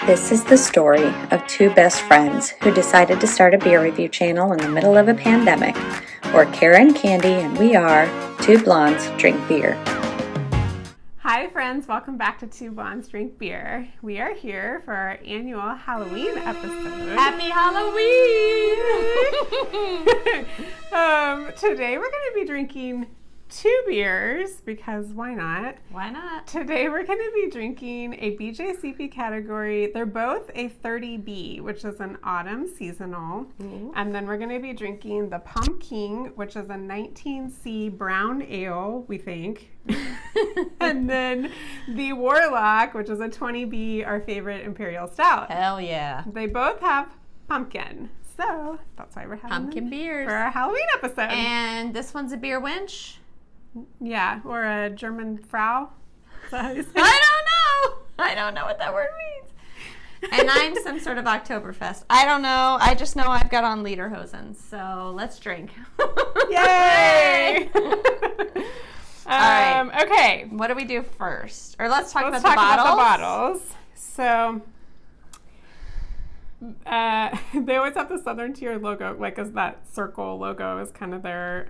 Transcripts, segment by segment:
This is the story of two best friends who decided to start a beer review channel in the middle of a pandemic. We're Kara and Candy, and we are Two Blondes Drink Beer. Hi friends, welcome back to Two Blondes Drink Beer. We are here for our annual Halloween episode. Happy Halloween! Today we're going to be drinking two beers, because why not? Why not? Today we're going to be drinking a BJCP category. They're both a 30B, which is an autumn seasonal. Ooh. And then we're going to be drinking the Pumking, which is a 19C brown ale, we think. And then the Warlock, which is a 20B, our favorite imperial stout. Hell yeah. They both have pumpkin. So that's why we're having Pumpkin them beers. for our Halloween episode. And this one's a beer winch. Yeah, or a German Frau. Is that how you say it? I don't know what that word means. And I'm some sort of Oktoberfest. I don't know. I just know I've got on lederhosen. So let's drink. Yay! All right. Okay. What do we do first? Or let's talk about the bottles. bottles. So they always have the Southern Tier logo, like as that circle logo is kind of their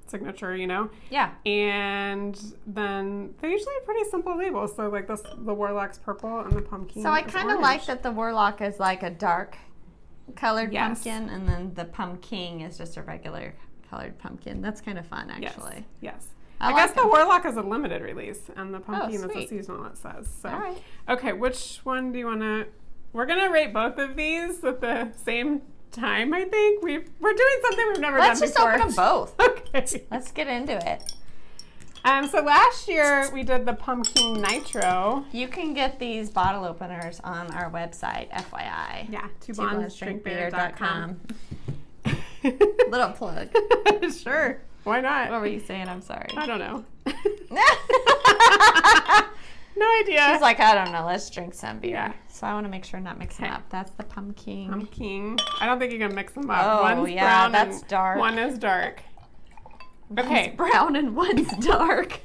signature, you know? Yeah. And then they usually have pretty simple labels. So like this, the Warlock's purple and the Pumpkin. So I kind of like that the Warlock is like a dark colored Yes. pumpkin, and then the Pumking is just a regular colored pumpkin. That's kind of fun, actually. Yes. I I like guess the them. Warlock is a limited release, and the Pumpkin is a sweet. seasonal, it says. So. All right. Okay, which one do you want to... We're going to rate both of these at the same time, I think. We're doing something we've never Let's done just before. open them both. Okay. Let's get into it. So last year, we did the Pumpkin Nitro. You can get these bottle openers on our website, FYI. Yeah, twoblondesdrinkbeer.com. Little plug. Sure. Why not? What were you saying? I'm sorry. I don't know. No idea. She's like, I don't know. Let's drink some beer. Yeah. So I want to make sure I'm not mixing Okay. up. That's the Pumpkin. Pumpkin. I don't think you can mix them up. Oh, One's yeah, brown that's and dark. one is dark. One's Okay. brown and one's dark.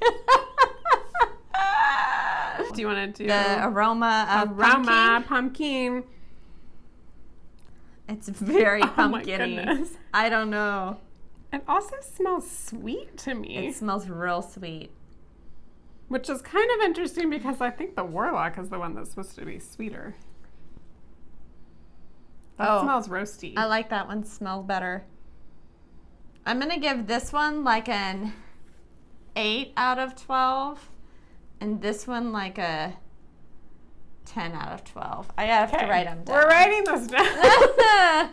Do you want to do The aroma of pumpkin? It's very Oh my pumpkin-y. goodness. I don't know. It also smells sweet to me, It smells real sweet. which is kind of interesting because I think the Warlock is the one that's supposed to be sweeter. That smells roasty. I like that one. Smells better. I'm going to give this one like an 8 out of 12. And this one like a 10 out of 12. I have to write them down. We're writing this down.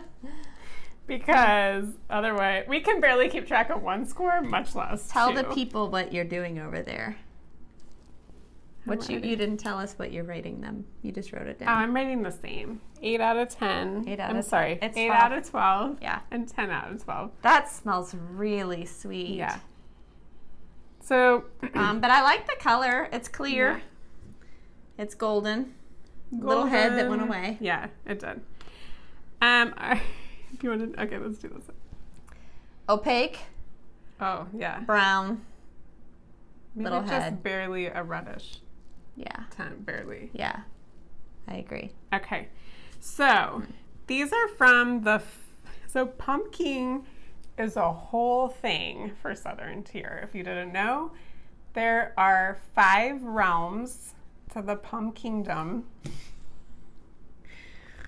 Because otherwise, we can barely keep track of one score, much less Tell two. the people what you're doing over there. What you didn't tell us what you're rating them. You just wrote it down. I'm rating the same. 8 out of 10. 8 out I'm of sorry. it's 8 12. out of 12. Yeah. And 10 out of 12. That smells really sweet. Yeah. So, But I like the color. It's clear. Yeah. It's golden. Little head that went away. Yeah, it did. If you want to, okay, let's do this. Opaque, Oh, yeah. brown. Maybe little just head. barely a reddish Yeah. tint, barely. Yeah. I agree. Okay, so these are from so Pumpkin is a whole thing for Southern Tier. If you didn't know, there are 5 realms to the Pumpkingdom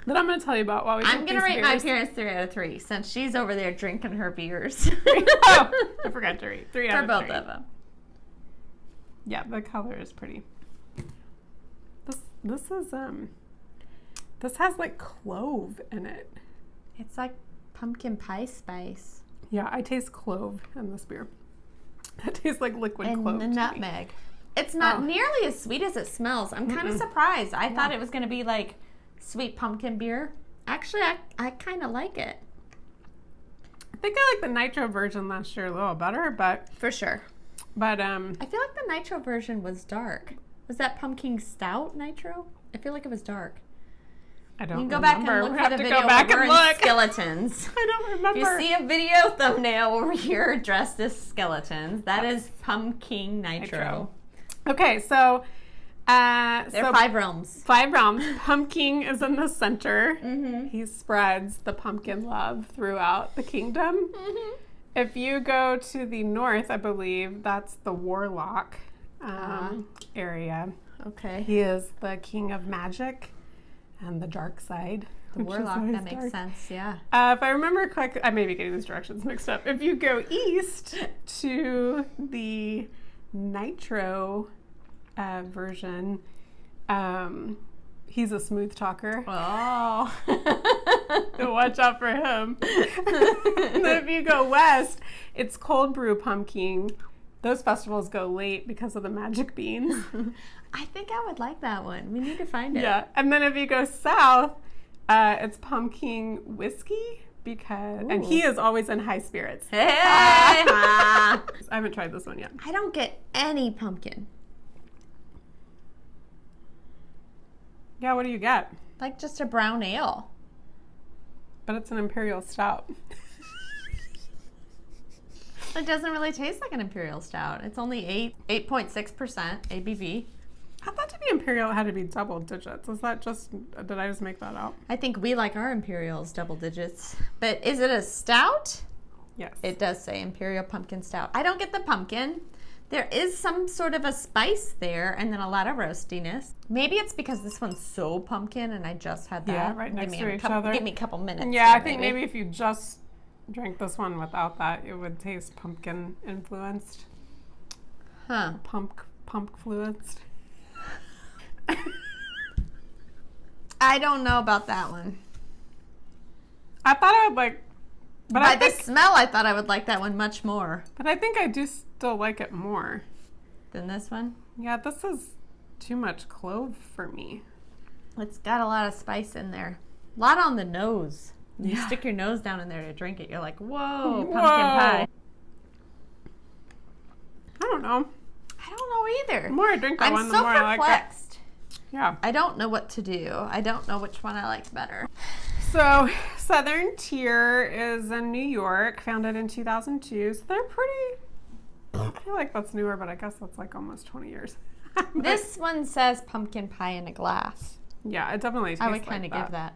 that I'm going to tell you about while we I'm drink going to these rate my beers. appearance 3 out of 3 since she's over there drinking her beers. Oh, I forgot to read. 3 For out of both 3. of them. Yeah, the color is pretty. This is this has like clove in it. It's like pumpkin pie spice. Yeah, I taste clove in this beer. That tastes like liquid And clove the to me. nutmeg. It's not nearly as sweet as it smells. I'm kind of surprised. I thought it was going to be like sweet pumpkin beer. Actually, I kind of like it. I think I like the nitro version last year a little better, but For sure. I feel like the nitro version was dark. Was that pumpkin stout nitro? I feel like it was dark. I don't You can go remember. back and look We for have the to video go back where and we're in look. skeletons. I don't remember. If you see a video thumbnail where you're dressed as skeletons, that is Pumpkin Nitro. Okay, so There are 5 realms. 5 realms. Pumking is in the center. Mm-hmm. He spreads the pumpkin love throughout the kingdom. Mm-hmm. If you go to the north, I believe that's the Warlock area. Okay. He is the king of magic and the dark side. The Warlock, that makes sense, yeah. If I remember correctly, I may be getting these directions mixed up. If you go east to the Nitro version, he's a smooth talker. Oh. So watch out for him. And then if you go west, it's cold brew pumpkin. Those festivals go late because of the magic beans. I think I would like that one. We need to find it. Yeah. And then if you go south, it's pumpkin whiskey and he is always in high spirits. Hey! I haven't tried this one yet. I don't get any pumpkin. Yeah, what do you get? Like just a brown ale. But it's an imperial stout. It doesn't really taste like an imperial stout. It's only 8.6% ABV. I thought to be imperial it had to be double digits. Is that did I just make that up? I think we like our imperials double digits. But is it a stout? Yes. It does say imperial pumpkin stout. I don't get the pumpkin. There is some sort of a spice there and then a lot of roastiness. Maybe it's because this one's so pumpkin and I just had that. Yeah, right next to each other. Give me a couple minutes. Yeah, I think maybe if you just drank this one without that, it would taste pumpkin influenced. Huh. Pump fluenced. I don't know about that one. I thought I would like, but By the smell, I thought I would like that one much more. But I think I do still like it more than this one. Yeah, this is too much clove for me. It's got a lot of spice in there. A lot on the nose. You Yeah. stick your nose down in there to drink it. You're like, whoa, pumpkin pie. I don't know. I don't know either. The more I drink that one, the so more I like it. perplexed. Yeah. I don't know what to do. I don't know which one I liked better. So, Southern Tier is in New York, founded in 2002. So they're pretty, I feel like that's newer, but I guess that's like almost 20 years. This one says pumpkin pie in a glass. Yeah, it definitely tastes I would like kind of give that.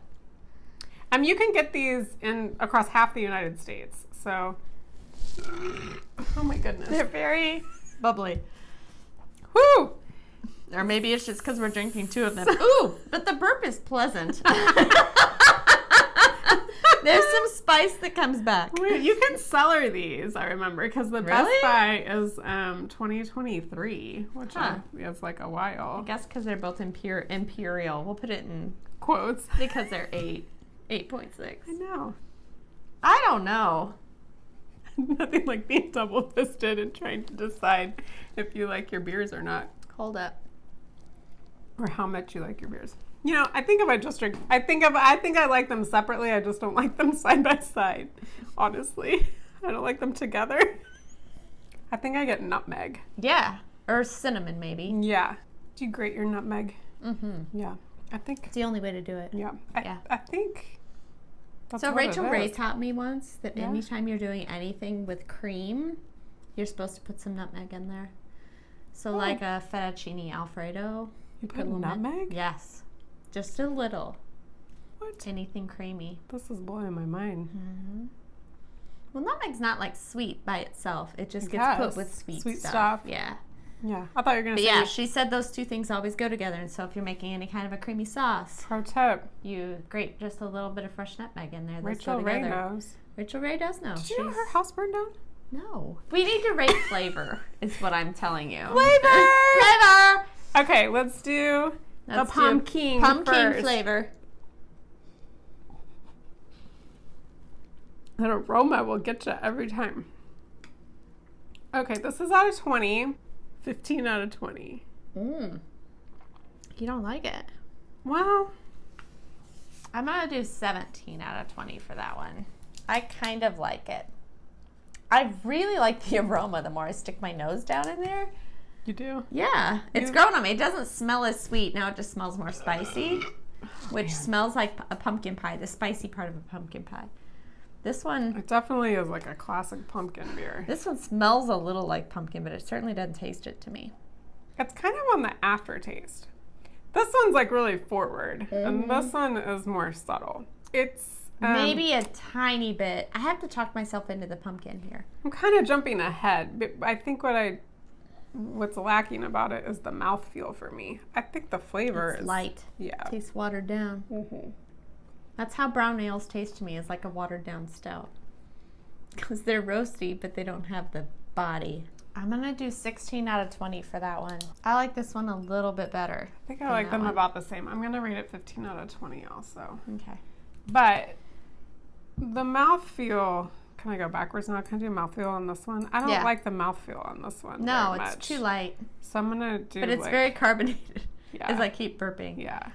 You can get these across half the United States. So, oh my goodness. They're very bubbly. Woo! Or maybe it's just because we're drinking 2 of them. Ooh, but the burp is pleasant. There's some spice that comes back. Wait, you can cellar these, I remember, because the Best Buy is 2023, which is like a while. I guess because they're both imperial. We'll put it in quotes. Because they're 8.6. I know. I don't know. Nothing like being double-fisted and trying to decide if you like your beers or not. Hold up. Or how much you like your beers. You know, I think if I just drink, I think I like them separately. I just don't like them side by side. Honestly, I don't like them together. I think I get nutmeg. Yeah, or cinnamon maybe. Yeah. Do you grate your nutmeg? Mm-hmm. Yeah, I think it's the only way to do it. Yeah. I think. That's so what Rachel it Ray is. taught me once that anytime you're doing anything with cream, you're supposed to put some nutmeg in there. So like a fettuccine Alfredo. You put nutmeg? Yes. Just a little. What? Anything creamy. This is blowing my mind. Mm-hmm. Well, nutmeg's not like sweet by itself. It just gets put with sweet stuff. Yeah. Yeah. I thought you were going to say. Yeah, she said those 2 things always go together. And so if you're making any kind of a creamy sauce, pro tip, you grate just a little bit of fresh nutmeg in there. Rachel Ray knows. Rachel Ray does know. Did you know her house burned down? No. We need to rate flavor, is what I'm telling you. Flavor! Okay, let's do the pumpkin first. Flavor. That aroma will get you every time. Okay, this is out of 20. 15 out of 20. You don't like it? Well, I'm going to do 17 out of 20 for that one. I kind of like it. I really like the aroma the more I stick my nose down in there. You do? Yeah. It's grown on me. It doesn't smell as sweet. Now it just smells more spicy, which smells like a pumpkin pie, the spicy part of a pumpkin pie. This one... It definitely is like a classic pumpkin beer. This one smells a little like pumpkin, but it certainly doesn't taste it to me. It's kind of on the aftertaste. This one's like really forward, and this one is more subtle. It's maybe a tiny bit. I have to talk myself into the pumpkin here. I'm kind of jumping ahead, but I think what's lacking about it is the mouthfeel for me. I think the flavor is light. Yeah. Tastes watered down. Mm-hmm. That's how brown ales taste to me, is like a watered down stout. Because they're roasty, but they don't have the body. I'm going to do 16 out of 20 for that one. I like this one a little bit better. I think I like them about the same. I'm going to rate it 15 out of 20 also. Okay. But the mouthfeel, can I go backwards now? Can I do mouthfeel on this one? I don't like the mouthfeel on this one. No, very it's much. too light. So I'm going to do But it's very carbonated as I keep burping. Yeah.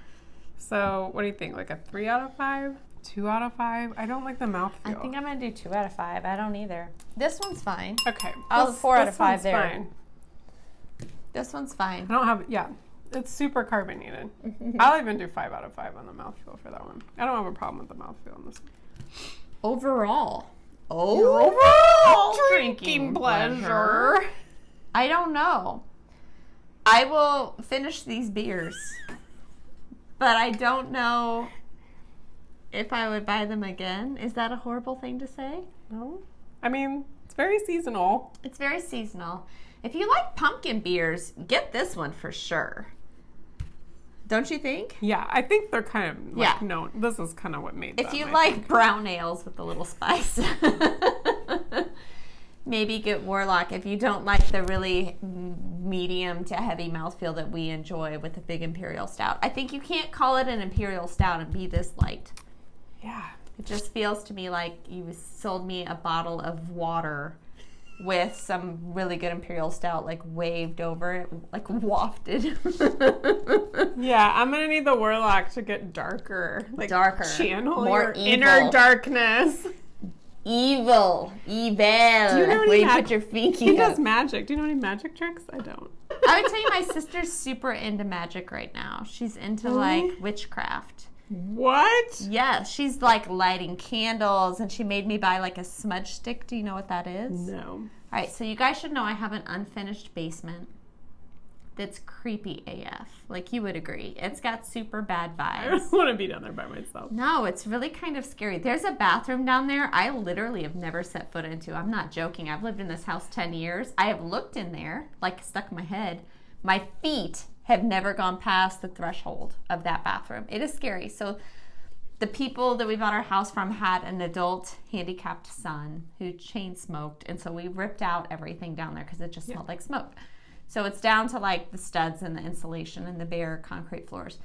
So what do you think? Like a 3 out of 5? 2 out of 5? I don't like the mouthfeel. I think I'm going to do 2 out of 5. I don't either. This one's fine. Okay. I'll 4 out of 5 there. Fine. This one's fine. I don't have, it's super carbonated. I'll even do 5 out of 5 on the mouthfeel for that one. I don't have a problem with the mouthfeel on this one. Overall drinking pleasure. I don't know. I will finish these beers, but I don't know if I would buy them again. Is that a horrible thing to say? No. I mean, it's very seasonal. It's very seasonal. If you like pumpkin beers, get this one for sure. Don't you think? Yeah, I think they're kind of like, no, this is kind of what made them. If you like brown ales with a little spice, maybe get Warlock. If you don't like the really medium to heavy mouthfeel that we enjoy with a big imperial stout, I think you can't call it an imperial stout and be this light. Yeah. It just feels to me like you sold me a bottle of water with some really good imperial stout like waved over it, like wafted. Yeah, I'm gonna need the Warlock to get darker. Like darker. Channel more your evil. inner darkness. Evil. Do you know where you put your feet. He does magic. Do you know any magic tricks? I don't. I would tell you my sister's super into magic right now. She's into like witchcraft. What? Yeah, she's like lighting candles, and she made me buy like a smudge stick. Do you know what that is? No. All right, so you guys should know I have an unfinished basement that's creepy AF. Like, you would agree. It's got super bad I vibes. don't want to be down there by myself. No, it's really kind of scary. There's a bathroom down there I literally have never set foot into. I'm not joking. I've lived in this house 10 years. I have looked in there, like stuck in my head. My feet have never gone past the threshold of that bathroom. It is scary. So the people that we bought our house from had an adult handicapped son who chain smoked, and so we ripped out everything down there because it just smelled like smoke. So it's down to like the studs and the insulation and the bare concrete floors.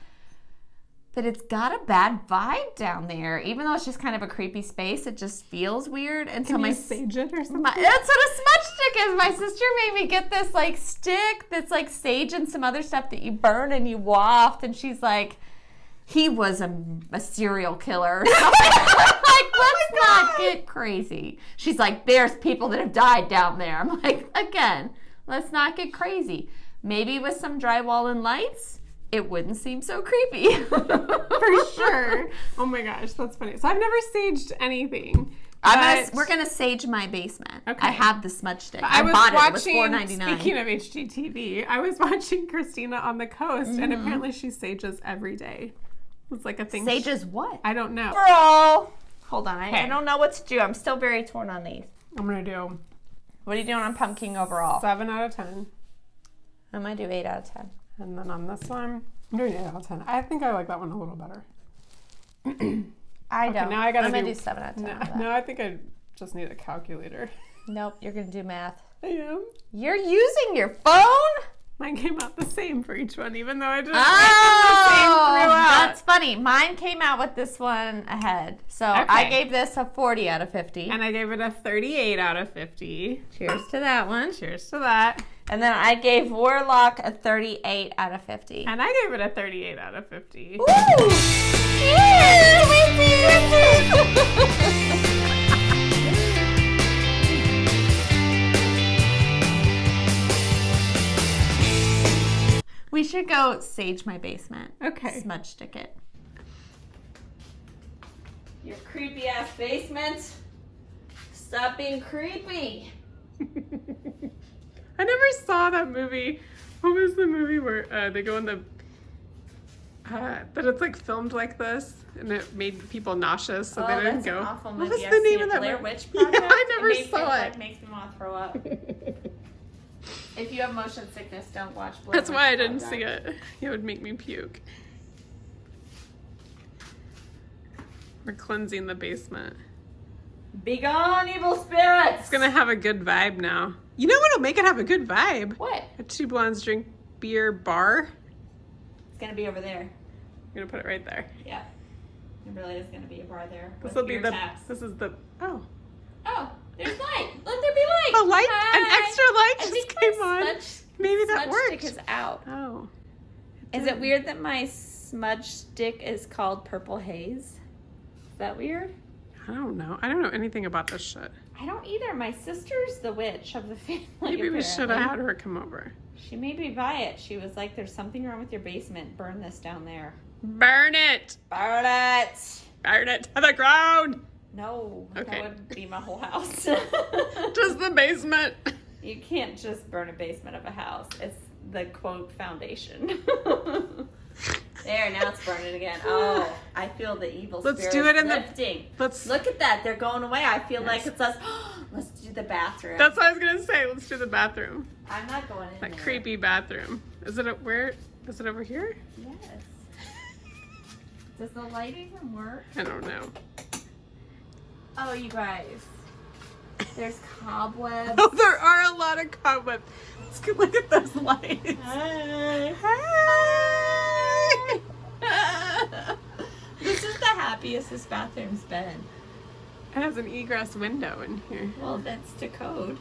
But it's got a bad vibe down there. Even though it's just kind of a creepy space, it just feels weird. And Can so you sage it or something? that's what a smudge stick is. My sister made me get this like stick that's like sage and some other stuff that you burn and you waft. And she's like, he was a serial killer or something. Like, let's not get crazy. She's like, there's people that have died down there. I'm like, again, let's not get crazy. Maybe with some drywall and lights, it wouldn't seem so creepy. For sure. Oh my gosh, that's funny. So I've never saged anything. We're gonna sage my basement. Okay. I have the smudge stick. I bought it. It was $4.99. Speaking of HGTV, I was watching Christina on the coast, and apparently she sages every day. It's like a thing. Sages what? I don't know. Girl, hold on. Okay. I don't know what to do. I'm still very torn on these. I'm gonna do. What are you doing on Pumking overall? 7 out of 10. I'm gonna do 8 out of 10. And then on this one, I'm doing 8 out of 10. I think I like that one a little better. I don't. Now I gotta I'm gonna do 7 out of 10. No, I think I just need a calculator. Nope, you're gonna do math. I am. You're using your phone? Mine came out the same for each one, even though I didn't Oh, the same throughout. that's funny. Mine came out with this one ahead. So I gave this a 40 out of 50. And I gave it a 38 out of 50. Cheers to that one. Cheers to that. And then I gave Warlock a 38 out of 50. And I gave it a 38 out of 50. Woo! Cheers! We should go sage my basement. Okay. Smudge stick it. Your creepy ass basement. Stop being creepy. I never saw that movie What was the movie where they go in the that it's like filmed like this and it made people nauseous, so they didn't go. An awful What movie. was I've the name seen of that Blair movie? Witch Project. Yeah, I never saw it. It makes me want to throw up. If you have motion sickness, don't watch Blair That's Witch why I didn't Project. see it. It would make me puke. We're cleansing the basement. Be gone, evil spirits! It's gonna have a good vibe now. You know what'll make it have a good vibe? What? A Two Blondes Drink Beer bar. It's gonna be over there. I'm gonna put it right there. Yeah. It really is gonna be a bar there. This with will be beer the. taps. This is the. Oh, Oh, there's light. Let there be light. a light, Hi. an extra light I just think came my on. Maybe that smudge worked. stick is out. Oh. Is it weird that my smudge stick is called Purple Haze? Is that weird? I don't know. I don't know anything about this shit. I don't either. My sister's the witch of the family. Maybe we should have apparently. had her come over. She made me buy it. She was like, "There's something wrong with your basement. Burn this down there." Burn it! Burn it. Burn it to the ground! No, Okay. that would be my whole house. Just the basement. You can't just burn a basement of a house. It's the quote foundation. There, now it's burning again. Oh, I feel the evil Let's spirits do it in lifting. Let's. Look at that. They're going away. I feel like Yes. it's us. Let's do the bathroom. That's what I was gonna say. Let's do the bathroom. I'm not going in That there. creepy bathroom. Is it where? Is it over here? Yes. Does the light even work? I don't know. Oh, you guys. There's cobwebs. Oh, there are a lot of cobwebs. Let's go look at those lights. Hi. Hi. This is the happiest this bathroom's been. It has an egress window in here. Well, that's to code.